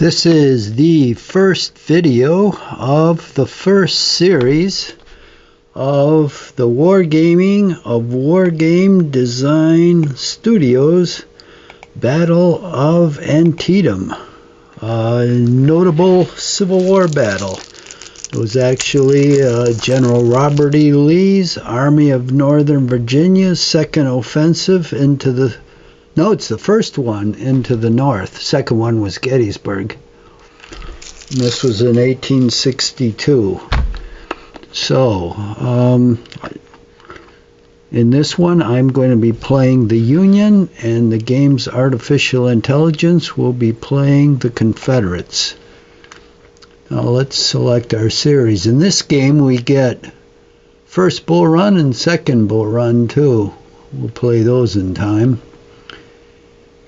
This is the first video of the first series of the Wargaming of Wargame Design Studios Battle of Antietam, a notable Civil War battle. It was actually General Robert E. Lee's Army of Northern Virginia's second offensive into the it's the first one into the north. Second one was Gettysburg. And this was in 1862. So, in this one, I'm going to be playing the Union, and the game's artificial intelligence will be playing the Confederates. Now, let's select our series. In this game, we get first bull run and second bull run, too. We'll play those in time.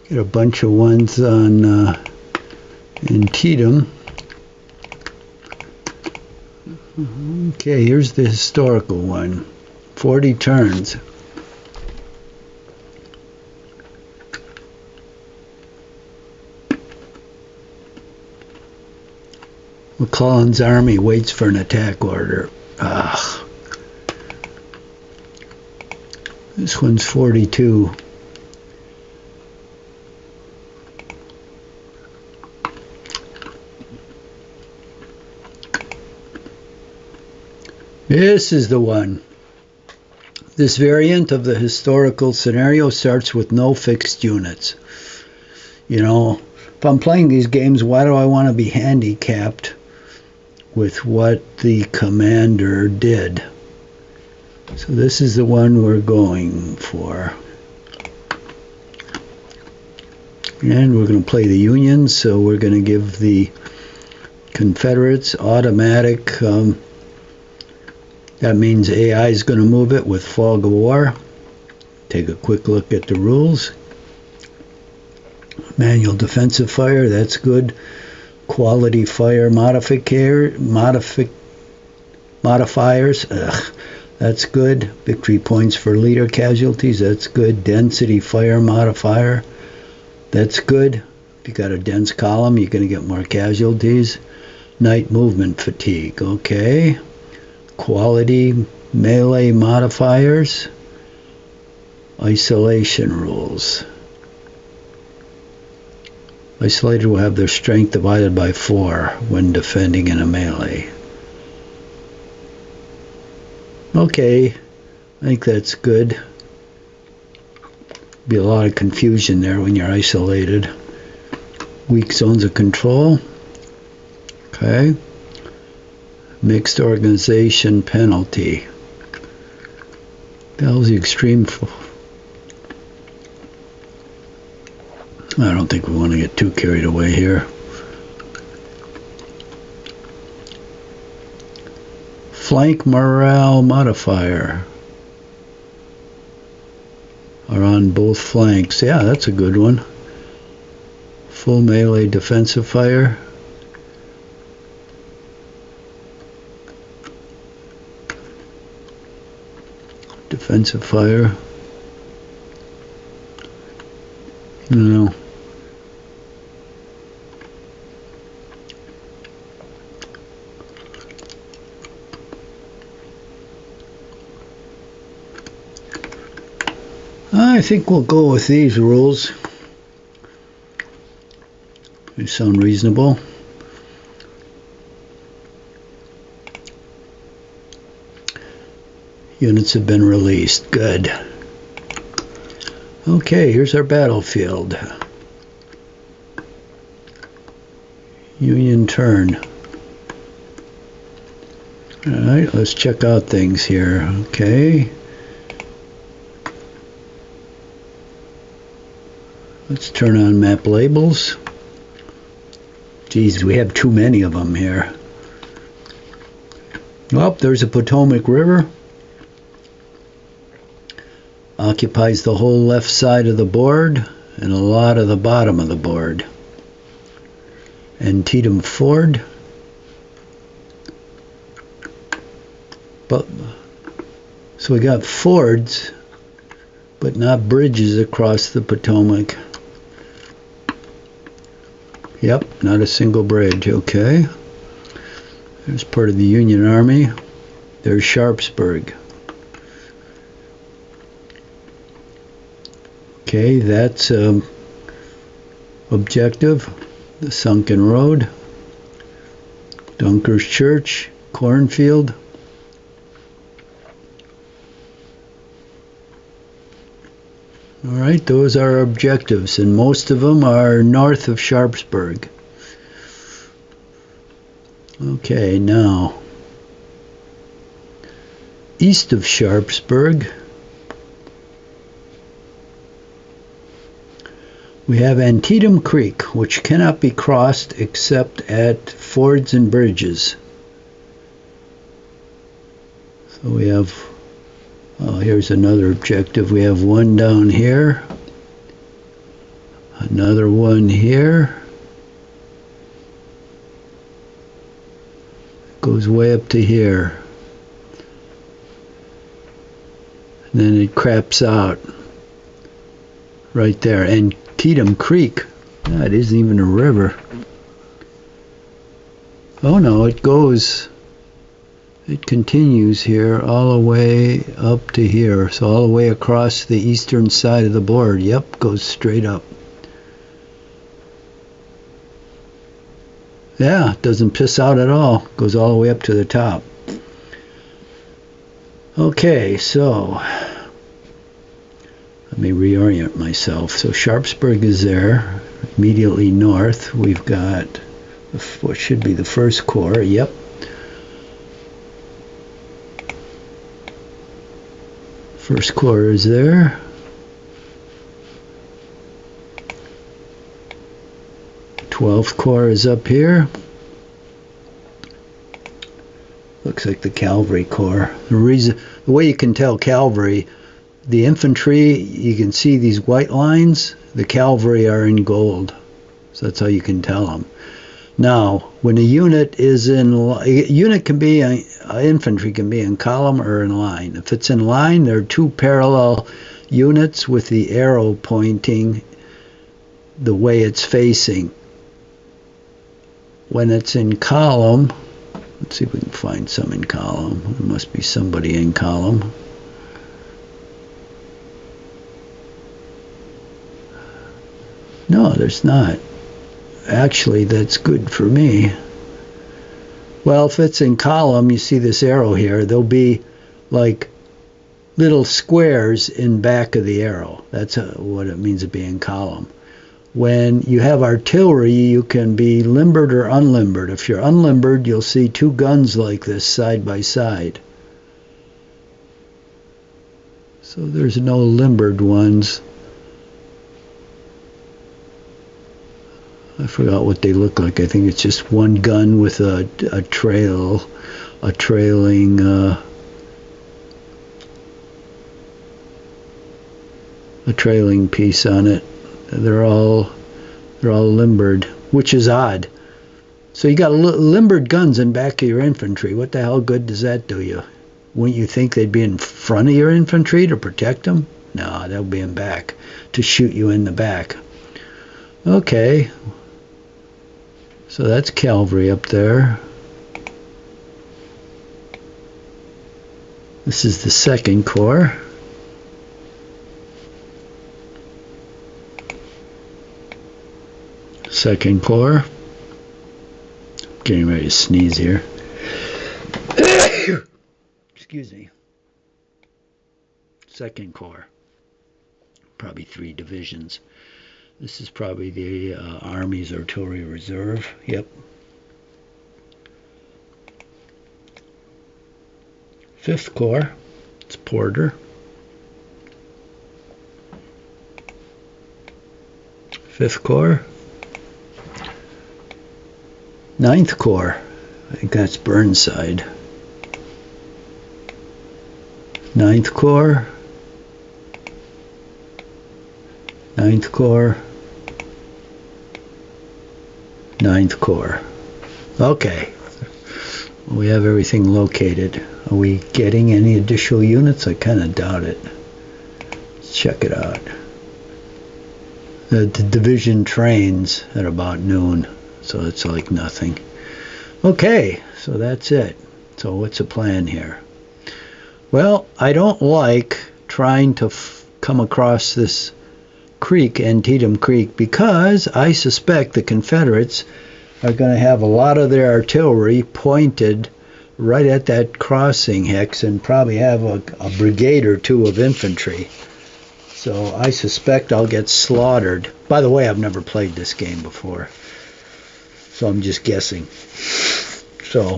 Get a bunch of ones on Antietam. Okay, here's the historical one. 40 turns. McClellan's army waits for an attack order. This one's 42. This is the one. This variant of the historical scenario starts with no fixed units. You know, if I'm playing these games, why do I want to be handicapped with what the commander did? So this is the one we're going for. And we're going to play the Union, so we're going to give the Confederates automatic. That means AI is going to move it with fog of war. Take a quick look at the rules. Manual defensive fire, that's good. Quality fire modifiers, that's good. Victory points for leader casualties, that's good. Density fire modifier, that's good. If you got a dense column, you're going to get more casualties. Night movement fatigue, okay. Quality melee modifiers, isolation rules. Isolated will have their strength divided by 4 when defending in a melee. Okay, I think that's good. Be a lot of confusion there when you're isolated. Weak zones of control. Okay. Mixed organization penalty. That was the extreme. I don't think we want to get too carried away here. Flank morale modifier. Are on both flanks. Yeah, that's a good one. Full melee defensive fire. Defensive fire. No. I think we'll go with these rules. They sound reasonable. Units have been released. Good. Okay, here's our battlefield. Union turn. Alright, let's check out things here. Okay. Let's turn on map labels. Geez, we have too many of them here. Oh, there's a Potomac River. Occupies the whole left side of the board and a lot of the bottom of the board. Antietam Ford. So we got fords, but not bridges across the Potomac. Yep, not a single bridge. Okay. There's part of the Union Army. There's Sharpsburg. Okay, that's objective. The sunken road. Dunkers Church. Cornfield. Alright, those are objectives, and most of them are north of Sharpsburg. Okay, now, east of Sharpsburg, we have Antietam Creek, which cannot be crossed except at fords and bridges. So we have, oh, here's another objective. We have one down here, another one here. Goes way up to here. And then it craps out right there. Antietam Creek, that isn't even a river. Oh no, it continues here all the way up to here. So all the way across the eastern side of the board. Yep, goes straight up. Yeah, doesn't piss out at all. Goes all the way up to the top. Okay, so let me reorient myself. So Sharpsburg is there. Immediately north, we've got what should be the First Corps. Yep. First Corps is there. Twelfth Corps is up here. Looks like the Cavalry Corps. The way you can tell cavalry, the infantry, you can see these white lines. The cavalry are in gold, so that's how you can tell them. Now, when a unit is infantry can be in column or in line. If it's in line, there are two parallel units with the arrow pointing the way it's facing. When it's in column, let's see if we can find some in column. There must be somebody in column. No, there's not. Actually, that's good for me. Well, if it's in column, you see this arrow here. There'll be like little squares in back of the arrow. That's what it means to be in column. When you have artillery, you can be limbered or unlimbered. If you're unlimbered, you'll see two guns like this side by side. So there's no limbered ones. I forgot what they look like. I think it's just one gun with a trailing piece on it. They're all limbered, which is odd. So you got limbered guns in back of your infantry. What the hell good does that do you? Wouldn't you think they'd be in front of your infantry to protect them? No, they'll be in back to shoot you in the back. Okay. So that's cavalry up there. This is the Second Corps. Second Corps. Getting ready to sneeze here. Excuse me. Second Corps. Probably 3 divisions. This is probably the Army's Artillery Reserve. Yep. Fifth Corps. It's Porter. Fifth Corps. Ninth Corps. I think that's Burnside. Ninth Corps. Ninth Corps. Ninth Corps. Okay. We have everything located. Are we getting any additional units? I kind of doubt it. Let's check it out. The division trains at about noon, so it's like nothing. Okay, so that's it. So what's the plan here? Well, I don't like trying to come across this creek, Antietam Creek, because I suspect the Confederates are going to have a lot of their artillery pointed right at that crossing hex and probably have a brigade or two of infantry. So I suspect I'll get slaughtered. By the way, I've never played this game before, so I'm just guessing. So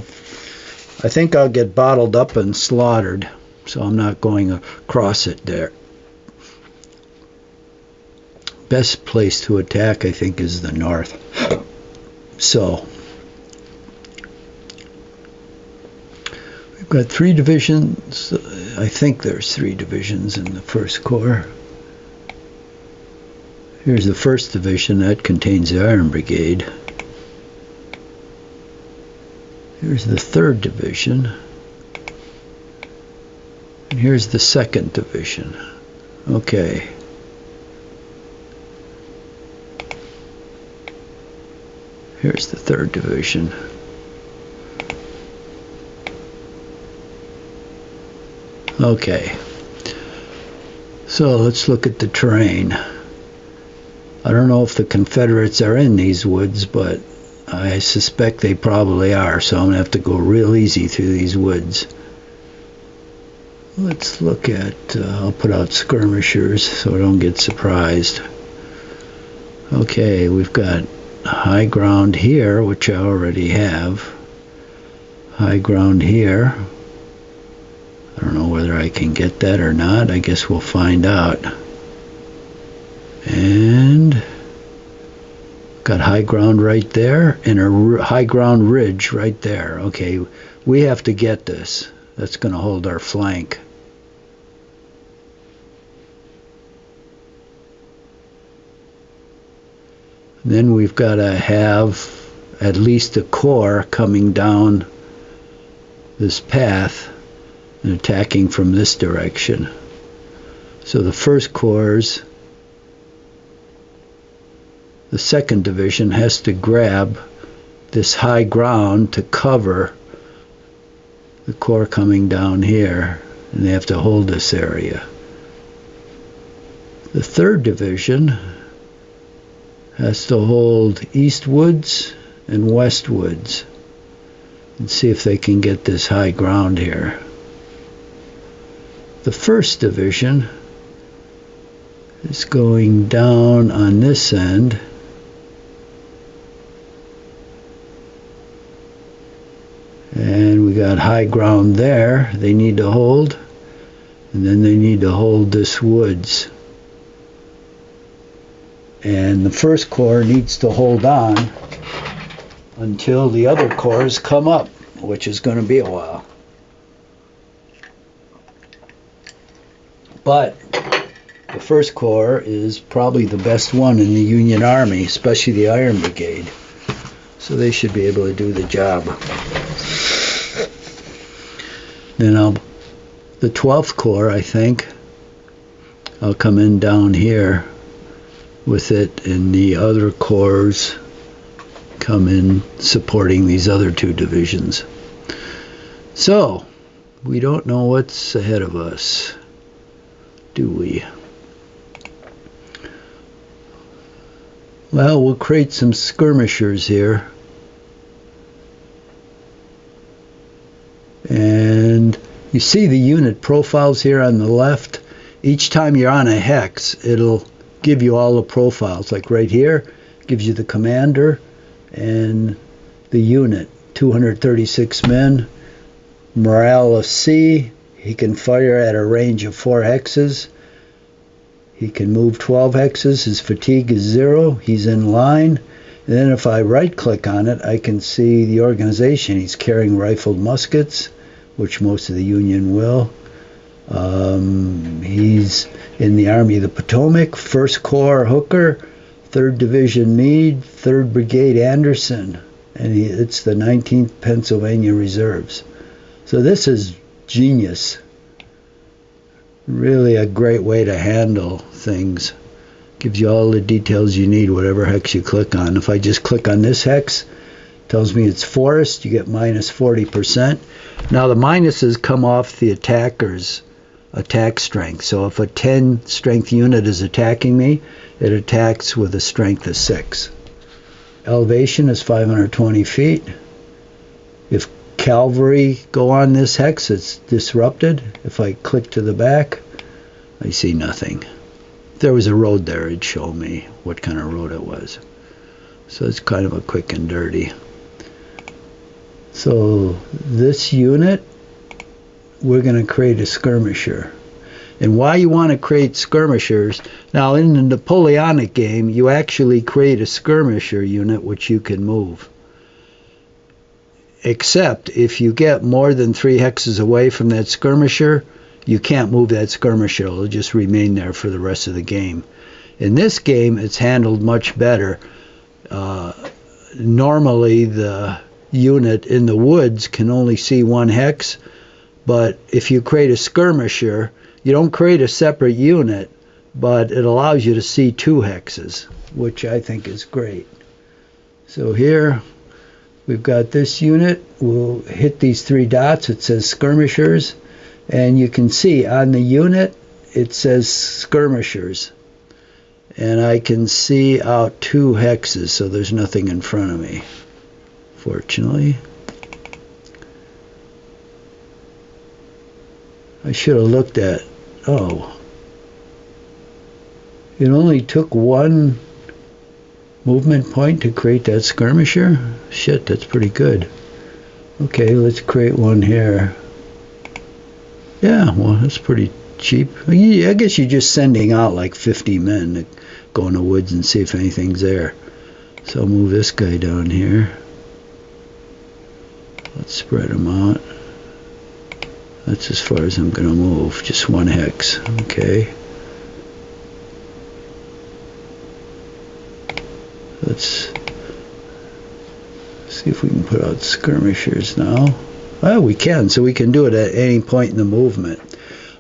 I think I'll get bottled up and slaughtered, so I'm not going across it there. Best place to attack, I think, is the north. So we've got 3 divisions. I think there's 3 divisions in the 1st Corps. Here's the 1st Division. That contains the Iron Brigade. Here's the 3rd Division. And here's the 2nd Division. Okay. Here's the 3rd Division. Okay. So let's look at the terrain. I don't know if the Confederates are in these woods, but I suspect they probably are, so I'm going to have to go real easy through these woods. Let's look at, I'll put out skirmishers so I don't get surprised. Okay, we've got high ground here, which I already have. High ground here. I don't know whether I can get that or not. I guess we'll find out. And got high ground right there and a high ground ridge right there. Okay, we have to get this. That's going to hold our flank. Then we've got to have at least a corps coming down this path and attacking from this direction. So the 1st Corps, the 2nd Division has to grab this high ground to cover the corps coming down here, and they have to hold this area. The 3rd Division has to hold East Woods and West Woods and see if they can get this high ground here. The 1st Division is going down on this end and we got high ground there they need to hold, and then they need to hold this woods. And the 1st Corps needs to hold on until the other corps come up, which is going to be a while. But the 1st Corps is probably the best one in the Union Army, especially the Iron Brigade. So they should be able to do the job. Then the 12th Corps, I think, I'll come in down here with it, and the other corps come in supporting these other 2 divisions. So we don't know what's ahead of us, do we? Well, we'll create some skirmishers here, and you see the unit profiles here on the left. Each time you're on a hex, it'll give you all the profiles. Like right here, gives you the commander and the unit. 236 men, morale of C. He can fire at a range of 4 hexes. He can move 12 hexes. His fatigue is 0. He's in line. And then if I right click on it, I can see the organization. He's carrying rifled muskets, which most of the Union will. He's in the Army of the Potomac, 1st Corps Hooker, 3rd Division Meade, 3rd Brigade Anderson, and it's the 19th Pennsylvania Reserves. So this is genius. Really a great way to handle things. Gives you all the details you need, whatever hex you click on. If I just click on this hex, it tells me it's forest, you get minus 40%. Now the minuses come off the attacker's attack strength. So if a 10 strength unit is attacking me, it attacks with a strength of 6. Elevation is 520 feet. If cavalry go on this hex, it's disrupted. If I click to the back, I see nothing. If there was a road there, it'd show me what kind of road it was. So it's kind of a quick and dirty. So this unit, we're going to create a skirmisher. And why you want to create skirmishers, now in the Napoleonic game, you actually create a skirmisher unit which you can move. Except if you get more than 3 hexes away from that skirmisher, you can't move that skirmisher. It'll just remain there for the rest of the game. In this game, it's handled much better. Normally, the unit in the woods can only see 1 hex, but if you create a skirmisher, you don't create a separate unit, but it allows you to see 2 hexes, which I think is great. So here, we've got this unit. We'll hit these 3 dots. It says skirmishers. And you can see on the unit, it says skirmishers. And I can see out 2 hexes, so there's nothing in front of me, fortunately. I should have looked at, oh, it only took 1 movement point to create that skirmisher? Shit, that's pretty good. Okay, let's create one here. Yeah, well, that's pretty cheap. I guess you're just sending out like 50 men to go in the woods and see if anything's there. So I'll move this guy down here. Let's spread him out. That's as far as I'm going to move. Just 1 hex. Okay. Let's see if we can put out skirmishers now. Well, we can, so we can do it at any point in the movement.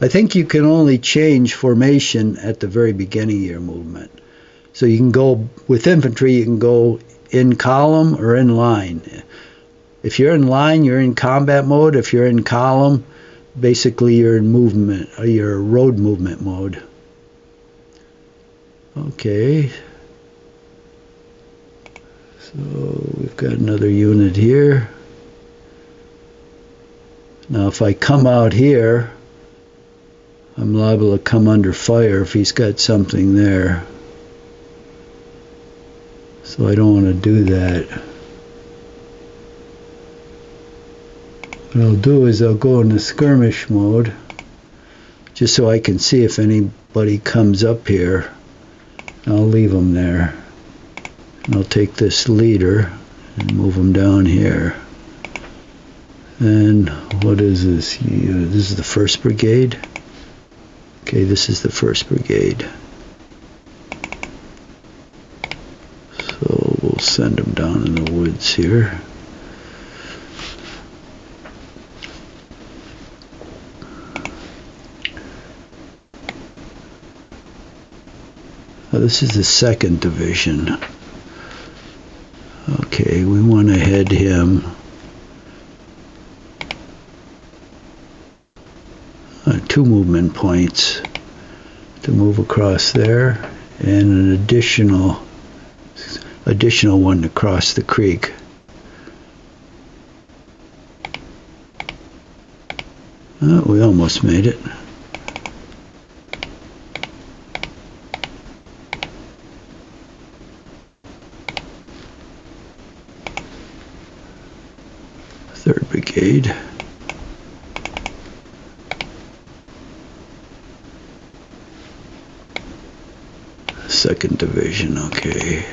I think you can only change formation at the very beginning of your movement. So you can go, with infantry, you can go in column or in line. If you're in line, you're in combat mode. If you're in column, basically you're in movement, or you're road movement mode. Okay. So we've got another unit here. Now if I come out here, I'm liable to come under fire if he's got something there. So I don't want to do that. What I'll do is I'll go into skirmish mode, just so I can see if anybody comes up here. I'll leave them there. And I'll take this leader and move him down here. And what is this? This is the 1st Brigade. Okay, this is the 1st Brigade. So we'll send them down in the woods here. Oh, this is the 2nd Division. Okay, we want to head him 2 movement points to move across there, and an additional one to cross the creek. Oh, we almost made it. Third Brigade. Second Division, okay.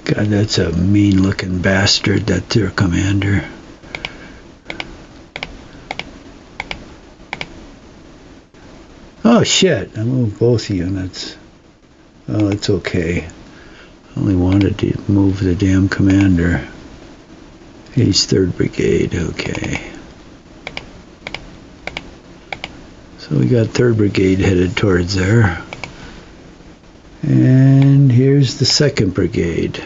God, that's a mean-looking bastard, that's their commander. Oh shit, I moved both units. Oh, it's okay. I only wanted to move the damn commander. He's 3rd Brigade, okay. So we got 3rd Brigade headed towards there. And here's the 2nd Brigade.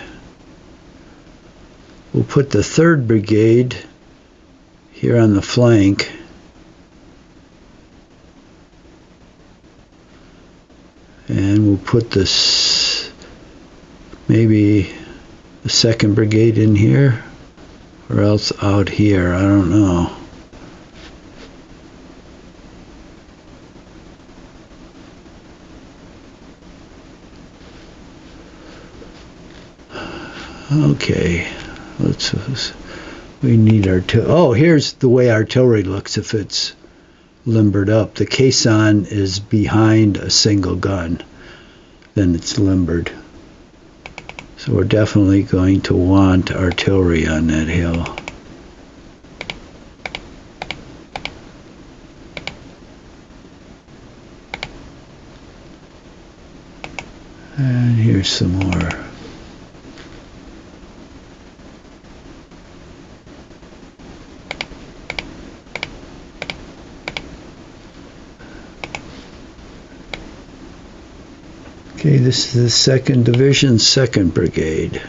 We'll put the 3rd Brigade here on the flank. And we'll put this, maybe the 2nd Brigade in here, or else out here, I don't know. Okay, we need oh, here's the way artillery looks if it's limbered up. The caisson is behind a single gun, then it's limbered. So we're definitely going to want artillery on that hill. And here's some more. Okay, this is the 2nd Division, 2nd Brigade.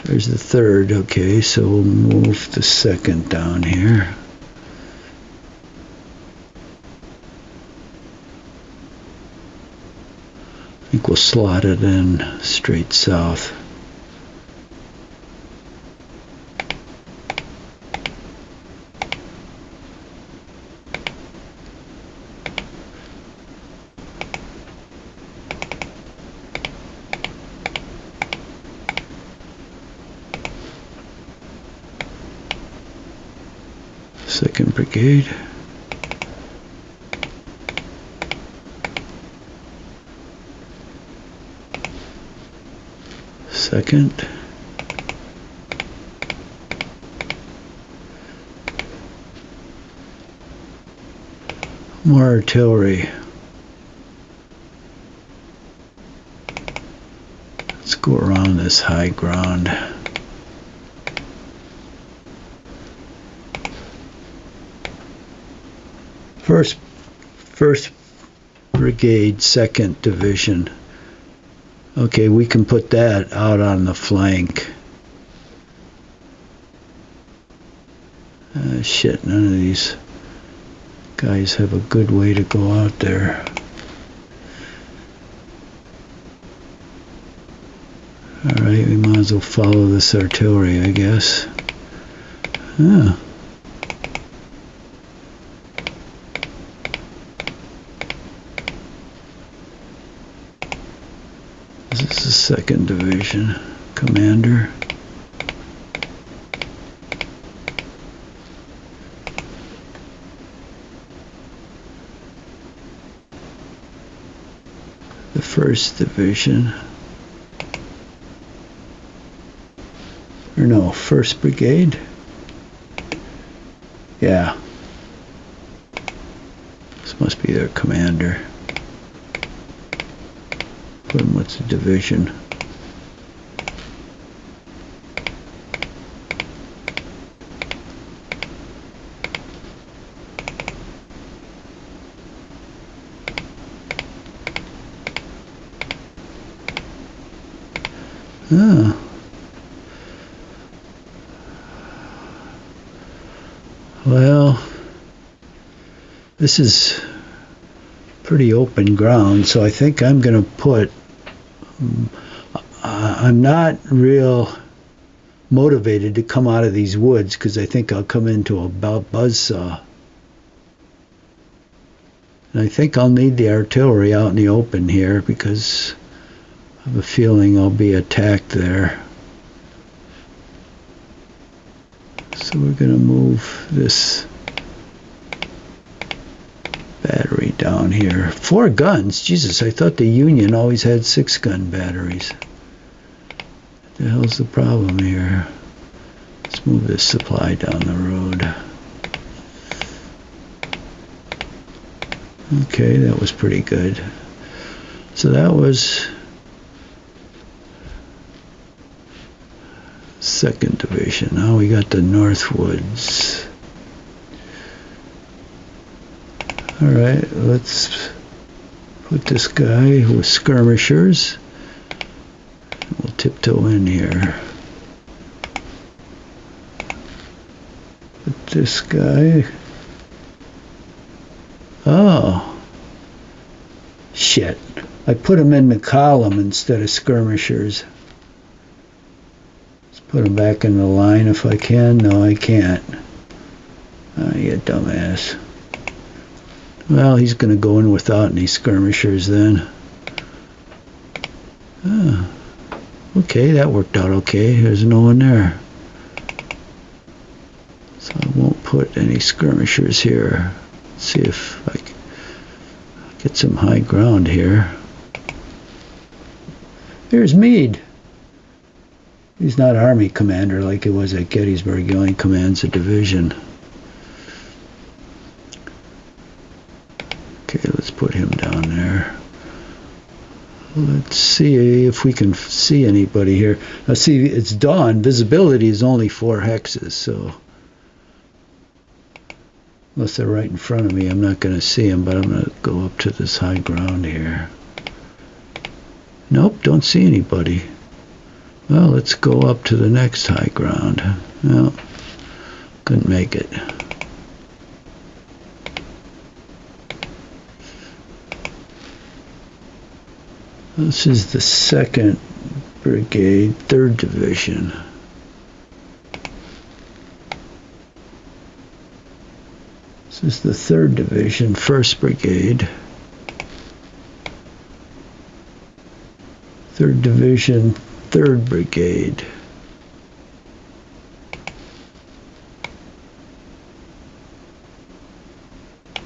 There's the 3rd, okay, so we'll move the 2nd down here. I think we'll slot it in straight south. Second Brigade. Second. More artillery. Let's go around this high ground. First Brigade, 2nd Division. Okay, we can put that out on the flank. Shit, none of these guys have a good way to go out there. Alright, we might as well follow this artillery, I guess. Ah. This is the 2nd Division commander. The 1st Division. Or no, 1st Brigade. Yeah. This must be their commander. Put him with the division. Ah. Well, this is pretty open ground, so I think I'm going to put, I'm not real motivated to come out of these woods because I think I'll come into a buzzsaw. And I think I'll need the artillery out in the open here because I have a feeling I'll be attacked there. So we're going to move this battery down here. 4 guns? Jesus, I thought the Union always had 6-gun batteries. What the hell's the problem here? Let's move this supply down the road. Okay, that was pretty good. So that was 2nd Division. Now we got the Northwoods. Alright, let's put this guy with skirmishers. We'll tiptoe in here. Put this guy. Oh. Shit. I put him in the column instead of skirmishers. Let's put him back in the line if I can. No, I can't. Oh, you dumbass. Well, he's going to go in without any skirmishers then. Oh. Okay, that worked out okay. There's no one there. So I won't put any skirmishers here. Let's see if I can get some high ground here. Here's Meade. He's not Army commander like he was at Gettysburg. He only commands a division. Okay, let's put him down there. Let's see if we can see anybody here. Now see, it's dawn. Visibility is only 4 hexes, so unless they're right in front of me, I'm not going to see them, but I'm going to go up to this high ground here. Nope, don't see anybody. Well, let's go up to the next high ground. Well, couldn't make it. This is the 2nd Brigade, 3rd Division. This is the 3rd Division, 1st Brigade. 3rd Division, 3rd Brigade.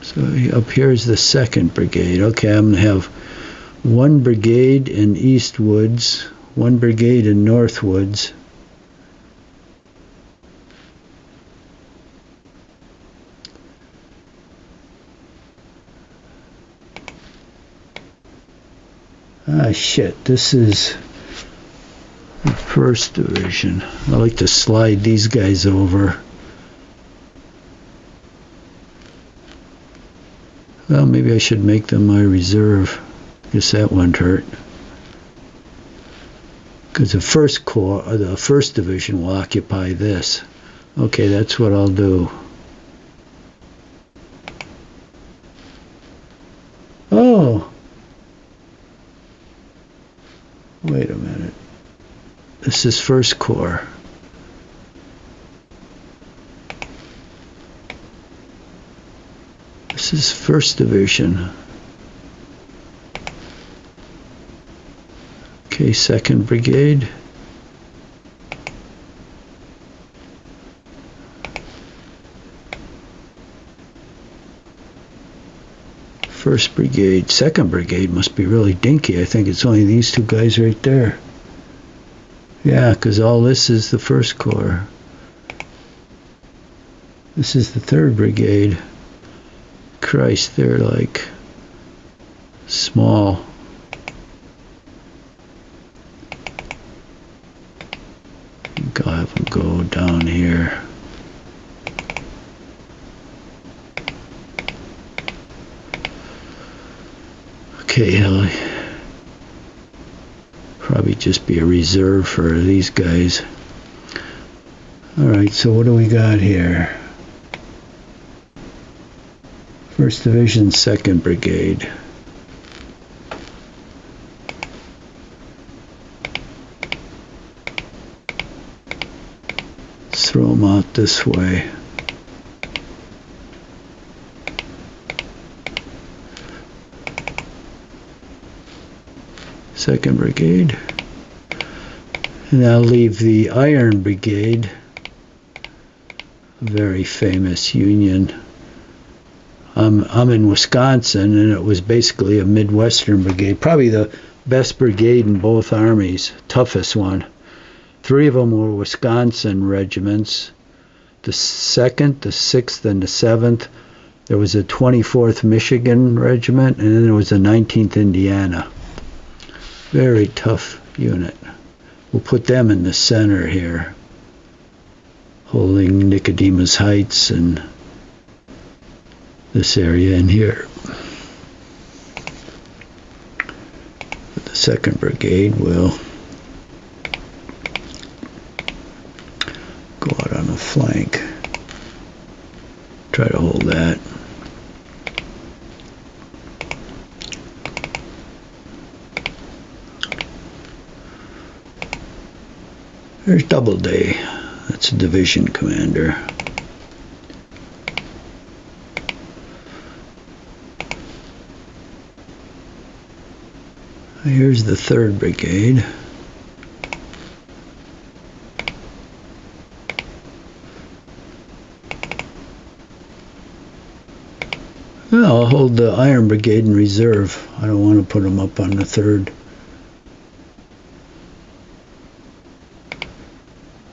So up here is the 2nd Brigade. Okay, I'm going to have 1 brigade in Eastwoods, 1 brigade in Northwoods. Ah, shit, this is the 1st Division. I like to slide these guys over. Well, maybe I should make them my reserve. Guess that won't hurt. Because the 1st Corps, or the 1st Division will occupy this. Okay, that's what I'll do. Oh! Wait a minute. This is 1st Corps. This is 1st Division. Okay, 2nd Brigade. First Brigade. 2nd Brigade must be really dinky. I think it's only these 2 guys right there. Yeah, because all this is the 1st Corps. This is the 3rd Brigade. Christ, they're like small. I think I'll have them go down here. Okay, I'll probably just be a reserve for these guys. Alright, so what do we got here? 1st Division, 2nd Brigade. Let's throw them out this way. Second Brigade, and I'll leave the Iron Brigade, a very famous Union. I'm in Wisconsin, and it was basically a Midwestern brigade, probably the best brigade in both armies, toughest one. 3 of them were Wisconsin regiments, the 2nd, the 6th, and the 7th. There was a 24th Michigan Regiment, and then there was a 19th Indiana. Very tough unit. We'll put them in the center here. holding Nicodemus Heights and this area in here. The 2nd Brigade will go out on the flank, try to hold that. There's Doubleday, that's a division commander. Here's the 3rd Brigade. Well, I'll hold the Iron Brigade in reserve. I don't want to put them up on the 3rd.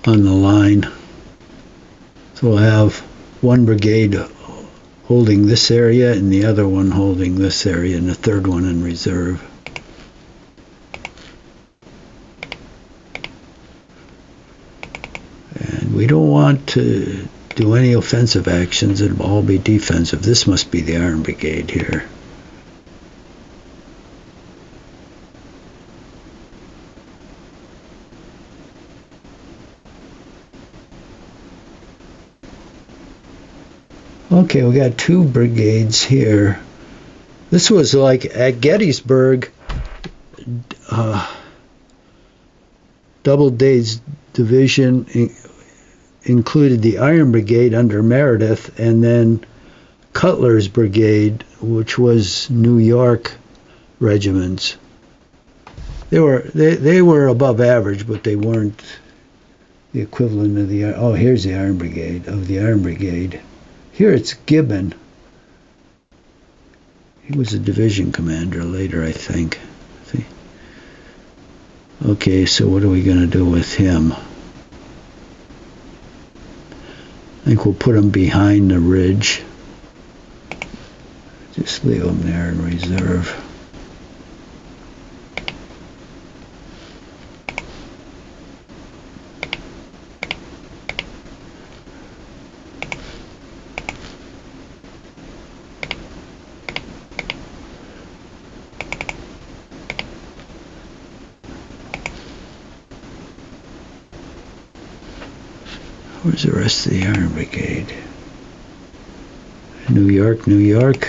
On the line. So we'll have one brigade holding this area and the other one holding this area and the 3rd one in reserve. And we don't want to do any offensive actions. It'll all be defensive. This must be the Iron Brigade here. Okay, we got 2 brigades here. This was like at Gettysburg, Doubleday's division included the Iron Brigade under Meredith, and then Cutler's Brigade, which was New York regiments. They were above average, but they weren't the equivalent of the. Oh, here's the Iron Brigade of the Iron Brigade. Here it's Gibbon. He was a division commander later, I think. See? Okay, so what are we going to do with him? I think we'll put him behind the ridge. Just leave him there in reserve. Where's the rest of the Iron Brigade? New York, New York.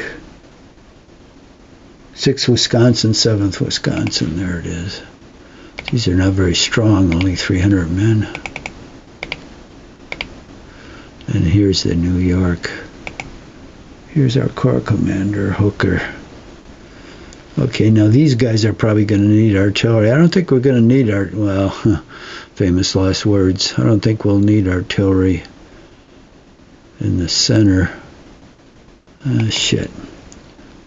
6th Wisconsin, 7th Wisconsin. There it is. These are not very strong, only 300 men. And here's the New York. Here's our Corps Commander, Hooker. Okay, now these guys are probably going to need artillery. I don't think we're going to need well, famous last words. I don't think we'll need artillery in the center. Shit.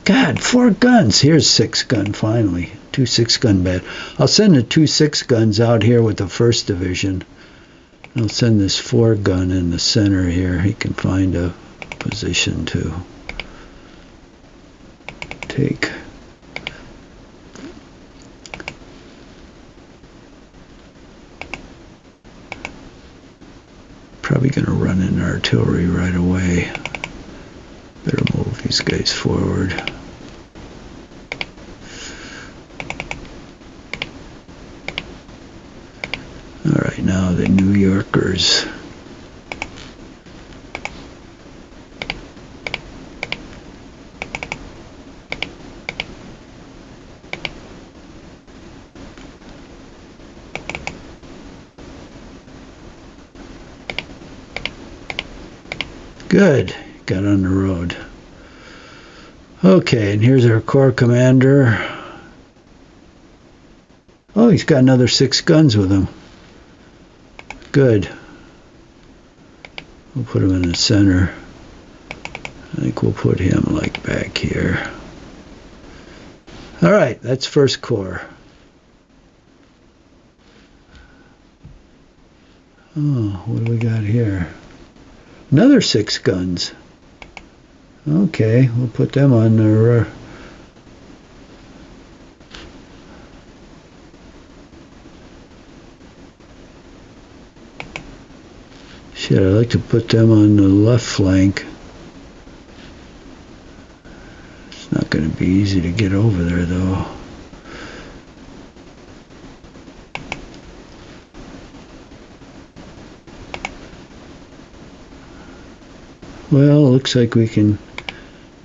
God, 4 guns. Here's 6 gun finally. 2 6-gun bed. I'll send the 2 6-guns out here with the 1st Division. I'll send this 4-gun in the center here. He can find a position to take. Probably going to run in artillery right away. Better move these guys forward. Alright, now the New Yorkers. Good. Got on the road. Okay, and here's our Corps Commander. Oh, he's got another 6 guns with him. Good. We'll put him in the center. I think we'll put him like back here. Alright, that's 1st Corps. Oh, what do we got here? Another 6 guns. Okay, we'll put them on the Shit, I'd like to put them on the left flank. It's not going to be easy to get over there, though. Well, looks like we can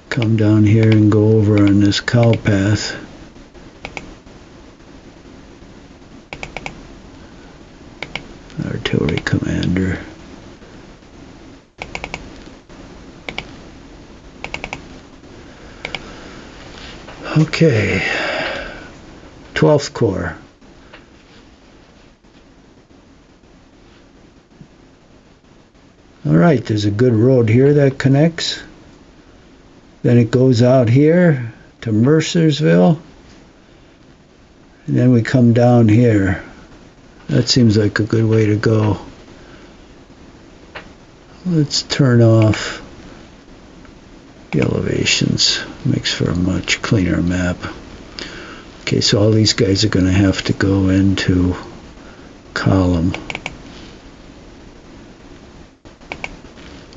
come down here and go over on this cow path. Artillery commander. Okay. 12th Corps. Alright, there's a good road here that connects. Then it goes out here to Mercersville. And then we come down here. That seems like a good way to go. Let's turn off the elevations. Makes for a much cleaner map. Okay, so all these guys are going to have to go into column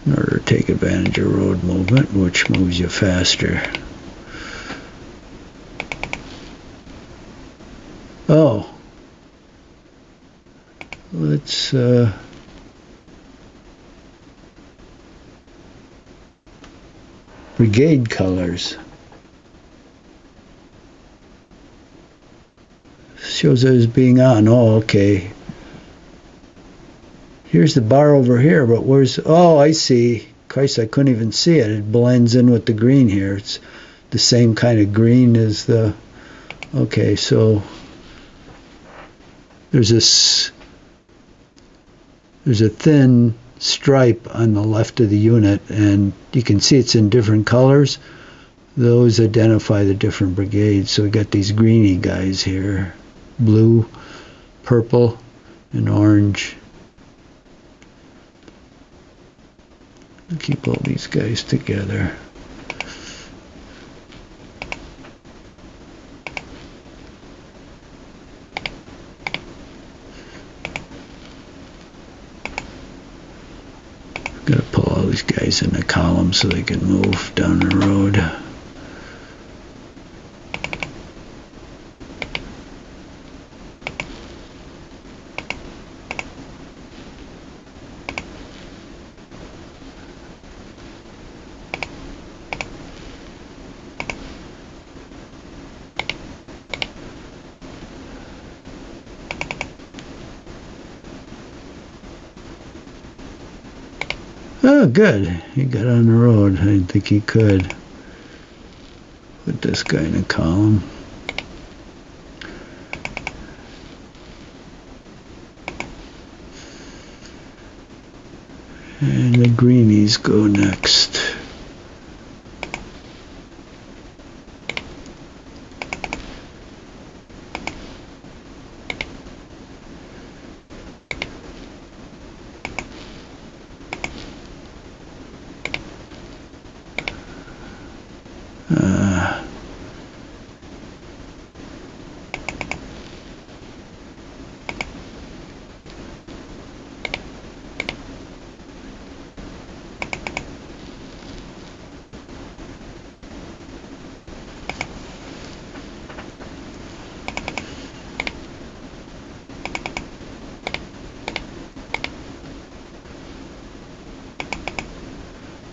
in order to take advantage of road movement, which moves you faster. Oh, let's brigade colors. Shows it as being on. Oh, okay. Here's the bar over here, but where's... Oh, I see. Christ, I couldn't even see it. It blends in with the green here. It's the same kind of green as the... Okay, so there's a thin stripe on the left of the unit, and you can see it's in different colors. Those identify the different brigades. So we got these greeny guys here. Blue, purple, and orange. I'll keep all these guys together. Gotta pull all these guys in a column so they can move down the road. Oh, good. He got on the road. I didn't think he could. Put this guy in a column. And the greenies go next.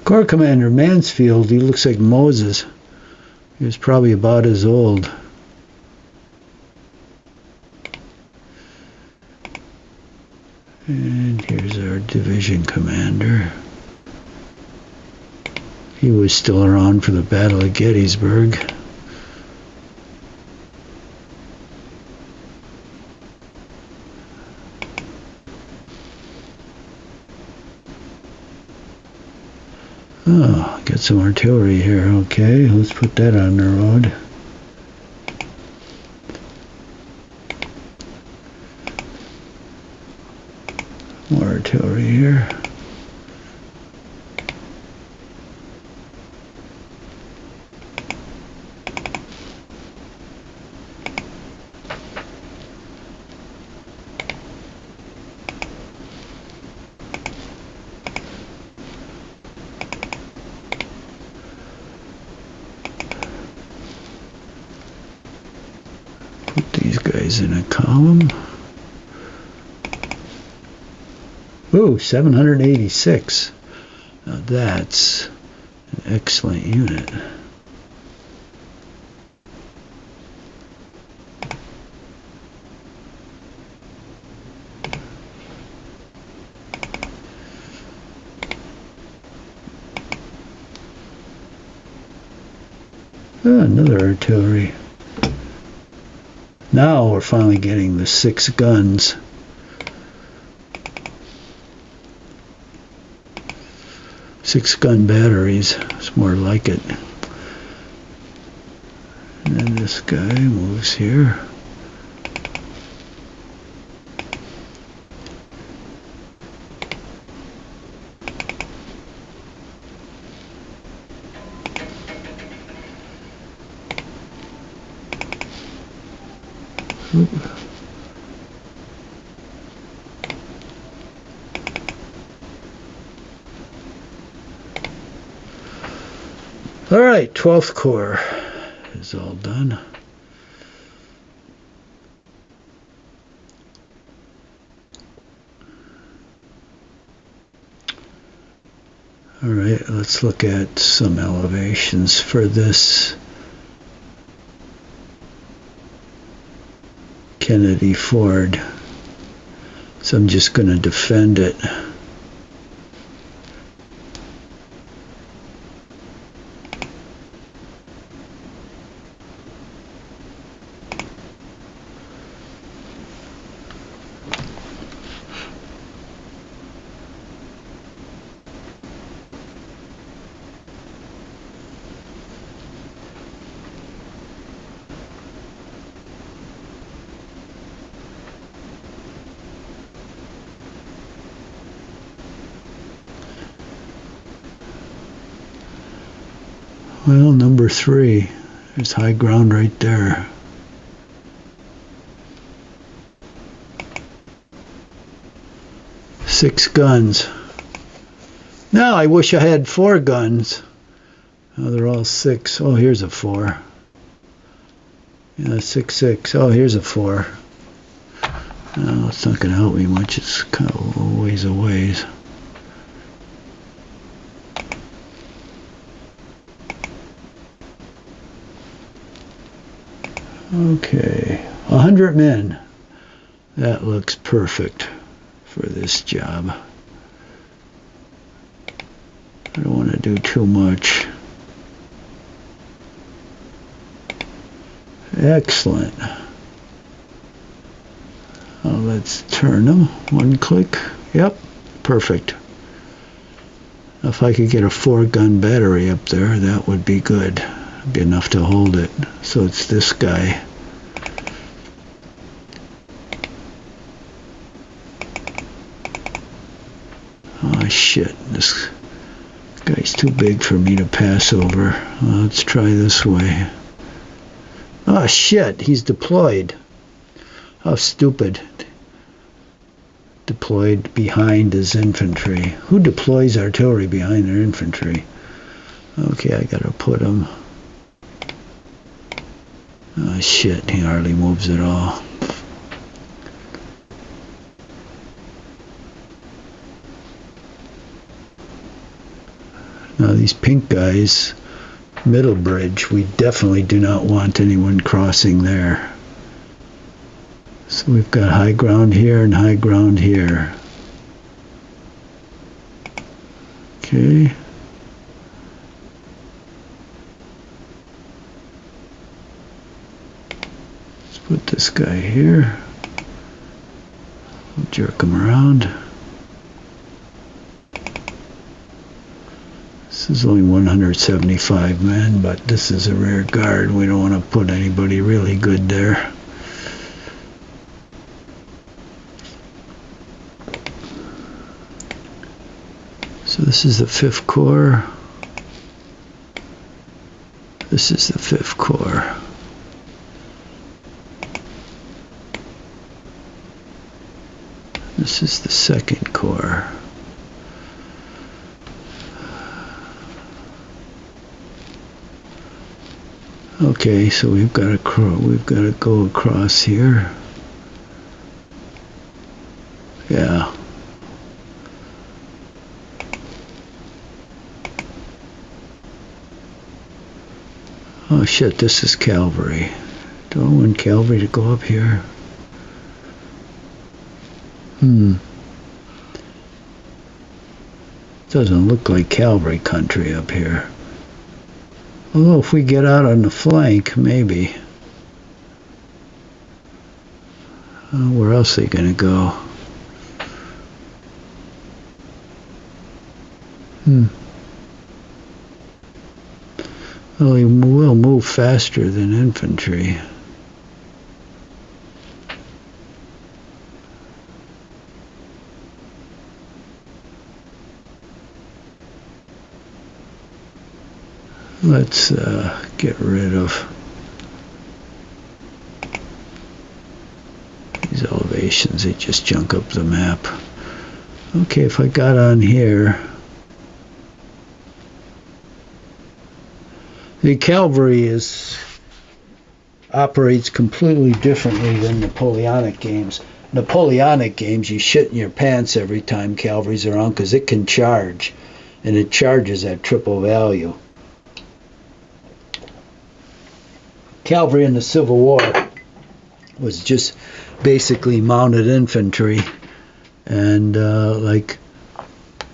Corps Commander Mansfield, he looks like Moses. He was probably about as old. And here's our division commander. He was still around for the Battle of Gettysburg. Oh, got some artillery here. Okay, let's put that on the road. More artillery here. guy's in a column. Ooh, 786. Now that's an excellent unit. Another artillery. Now we're finally getting the 6 guns. Six-gun batteries. It's more like it. And then this guy moves here. Oop. All right, 12th Corps is all done. All right, let's look at some elevations for this Kennedy Ford. So I'm just going to defend it. Well, number 3. There's high ground right there. Six guns. Now I wish I had 4 guns. Oh, they're all 6. Oh, here's a 4. Yeah, 6, 6. Oh, here's a 4. No, it's not going to help me much. It's kind of a ways away. Okay, 100 men. That looks perfect for this job. I don't want to do too much. Excellent. Let's turn them. One click. Yep, perfect. If I could get a 4-gun battery up there, that would be good. Be enough to hold it. So it's this guy. Oh shit, this guy's too big for me to pass over. Let's try this way. Oh shit, he's deployed. How stupid. Deployed behind his infantry. Who deploys artillery behind their infantry? Okay, I gotta put him. Oh shit, he hardly moves at all. Now these pink guys, middle bridge, we definitely do not want anyone crossing there. So we've got high ground here and high ground here. Okay. Put this guy here. We'll jerk him around. This is only 175 men, but this is a rear guard. We don't want to put anybody really good there. So this is the 5th Corps. This is the 5th Corps. This is the 2nd Corps. Okay, so we've got to go across here. Yeah. Oh shit, this is cavalry. Do I want cavalry to go up here? Doesn't look like cavalry country up here. Although if we get out on the flank, maybe. Where else are they going to go? Well, he will move faster than infantry. Let's get rid of these elevations. They just junk up the map. Okay, if I got on here, the cavalry operates completely differently than Napoleonic games. Napoleonic games, you shit in your pants every time cavalry's around because it can charge, and it charges at triple value. Cavalry in the Civil War was just basically mounted infantry, and like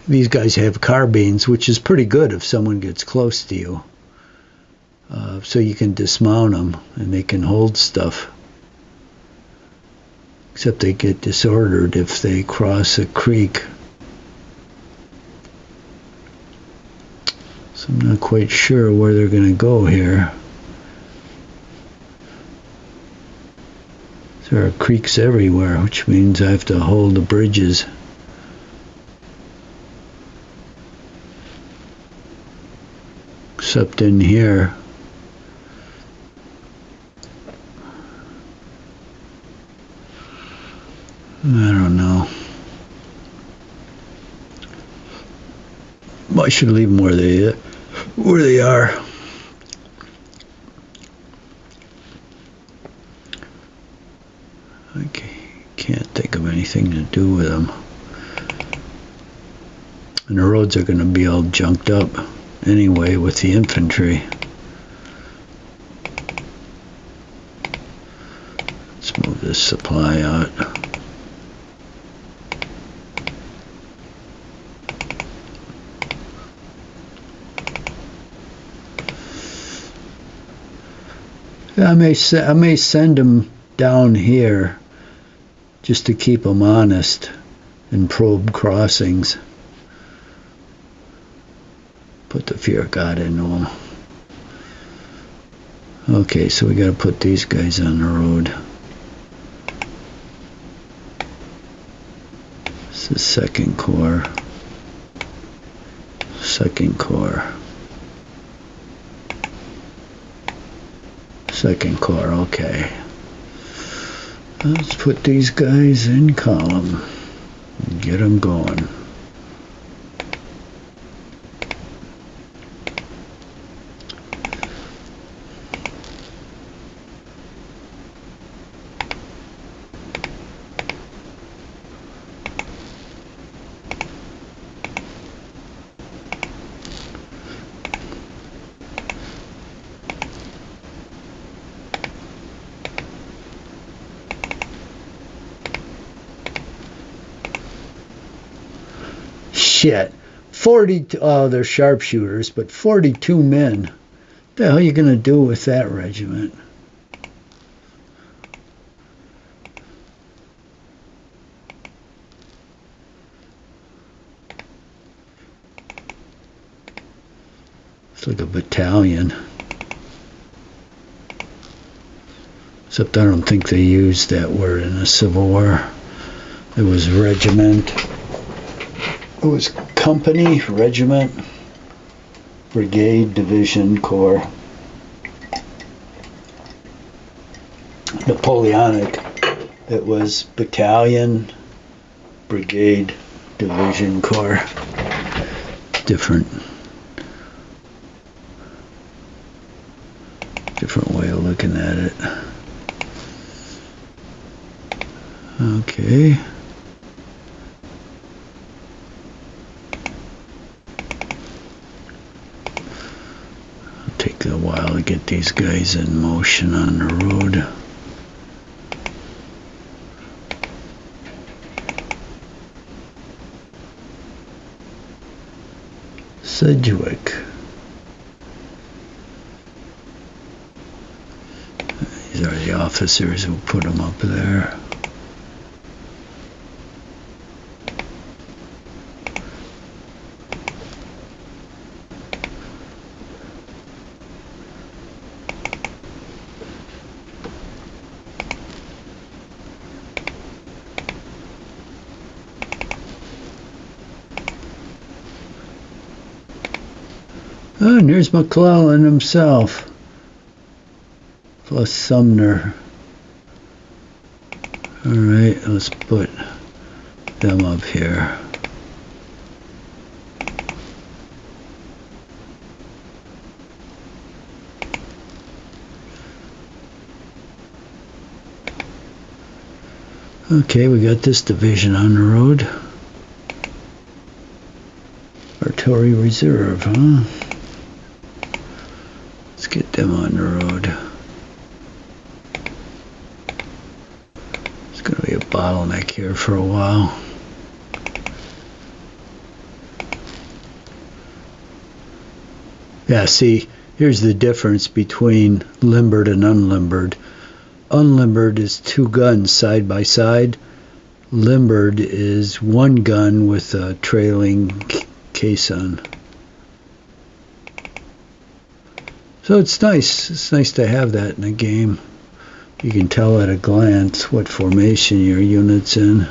these guys have carbines, which is pretty good if someone gets close to you. So you can dismount them and they can hold stuff, except they get disordered if they cross a creek. So I'm not quite sure where they're going to go here. There are creeks everywhere, which means I have to hold the bridges. Except in here. I don't know. I should leave them where they are. I can't think of anything to do with them. And the roads are going to be all junked up anyway with the infantry. Let's move this supply out. I may send them down here just to keep them honest and probe crossings. Put the fear of God into them. Okay, so we got to put these guys on the road. This is Second Corps. Second Corps. Second Corps, okay. Let's put these guys in column and get them going. Shit. 40, they're sharpshooters, but 42 men. What the hell are you going to do with that regiment? It's like a battalion. Except I don't think they used that word in the Civil War. It was regiment. It was company, regiment, brigade, division, corps. Napoleonic, it was battalion, brigade, division, corps. Different Different way of looking at it. Okay. It'll take a while to get these guys in motion on the road. Sedgwick. These are the officers who put them up there. Oh, and there's McClellan himself, plus Sumner. All right, let's put them up here. Okay, we got this division on the road. Artillery Reserve, huh? Let's get them on the road. It's going to be a bottleneck here for a while. Yeah, see, here's the difference between limbered and unlimbered. Unlimbered is 2 guns side by side. Limbered is 1 gun with a trailing caisson. So it's nice. It's nice to have that in a game. You can tell at a glance what formation your unit's in.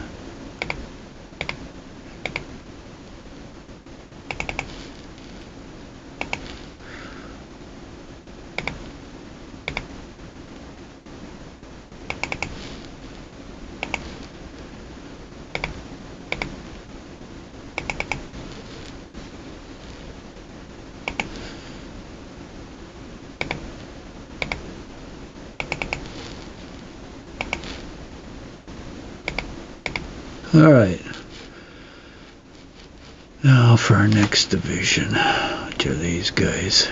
All right. Now for our next division. Which are these guys?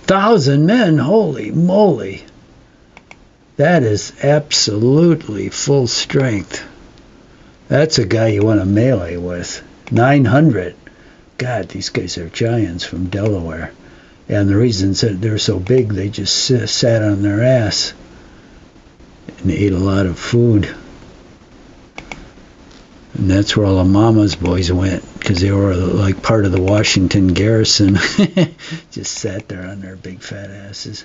Thousand men, holy moly. That is absolutely full strength. That's a guy you want to melee with. 900. God, these guys are giants from Delaware. And the reason that they're so big, they just sat on their ass and ate a lot of food. And that's where all the mama's boys went, because they were like part of the Washington garrison. Just sat there on their big fat asses.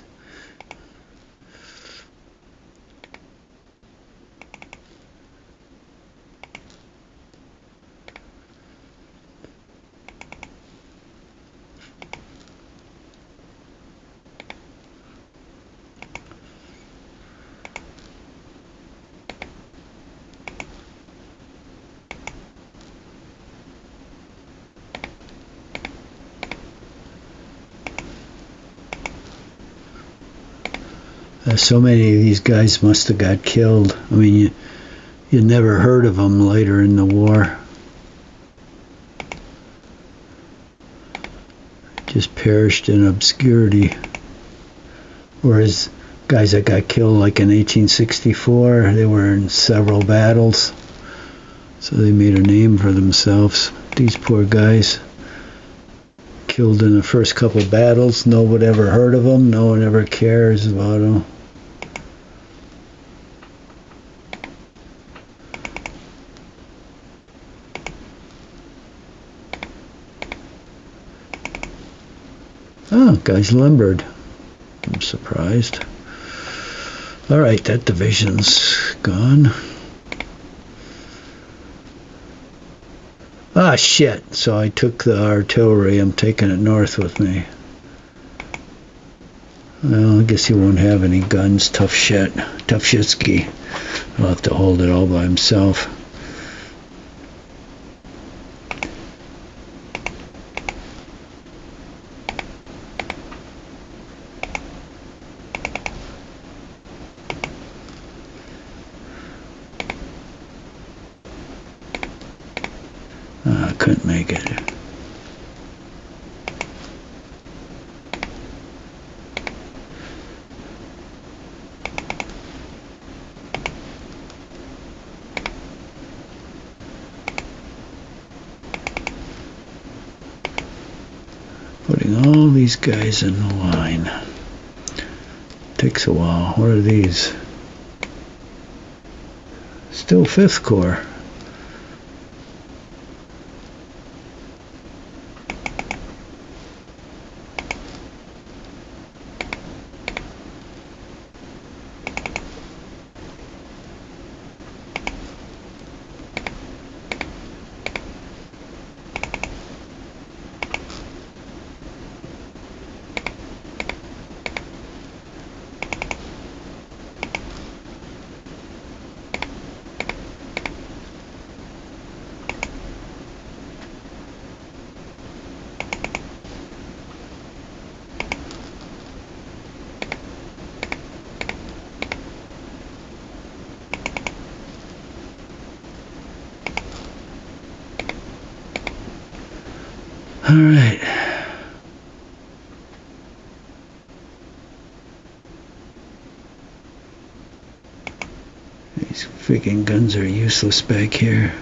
So many of these guys must have got killed. I mean, you never heard of them later in the war. Just perished in obscurity. Whereas guys that got killed like in 1864, they were in several battles. So they made a name for themselves. These poor guys. Killed in the first couple battles. No one ever heard of them. No one ever cares about them. Oh, guy's limbered. I'm surprised. Alright, that division's gone. Ah, shit. So I took the artillery. I'm taking it north with me. Well, I guess he won't have any guns. Tough shit. Tough shitski. He'll have to hold it all by himself. I couldn't make it. Putting all these guys in the line. Takes a while. What are these? Still 5th Corps. All right. These freaking guns are useless back here.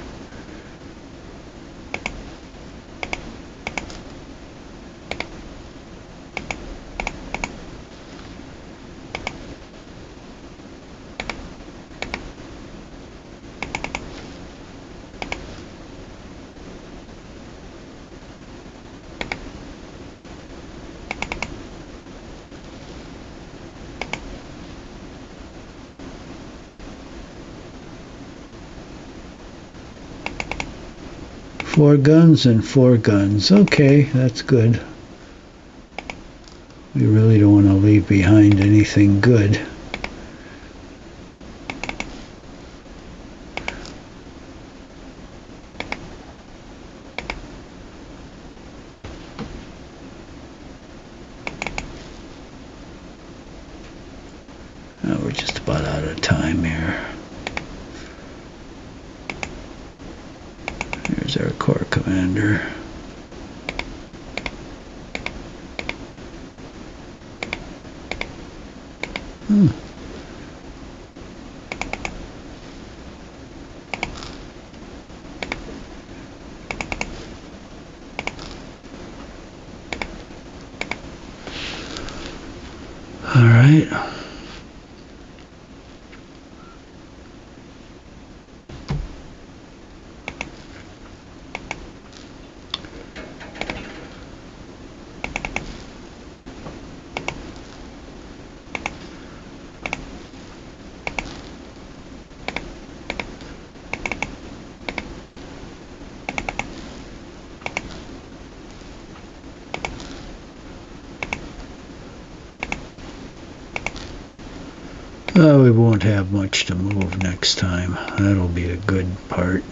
Four guns and 4 guns. Okay, that's good. We really don't want to leave behind anything good. We're just about out of time here. Here's our Corps commander. All right. We won't have much to move next time. That'll be a good part.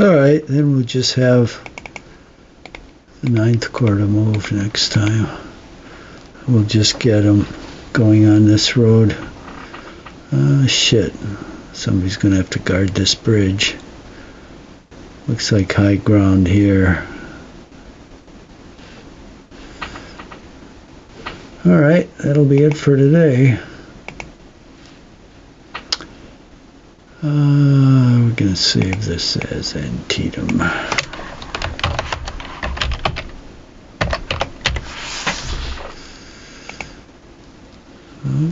Alright, then we'll just have the 9th Corps to move next time. We'll just get them going on this road. Shit. Somebody's gonna have to guard this bridge. Looks like high ground here. Alright, that'll be it for today. We're gonna save this as Antietam.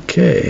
Okay.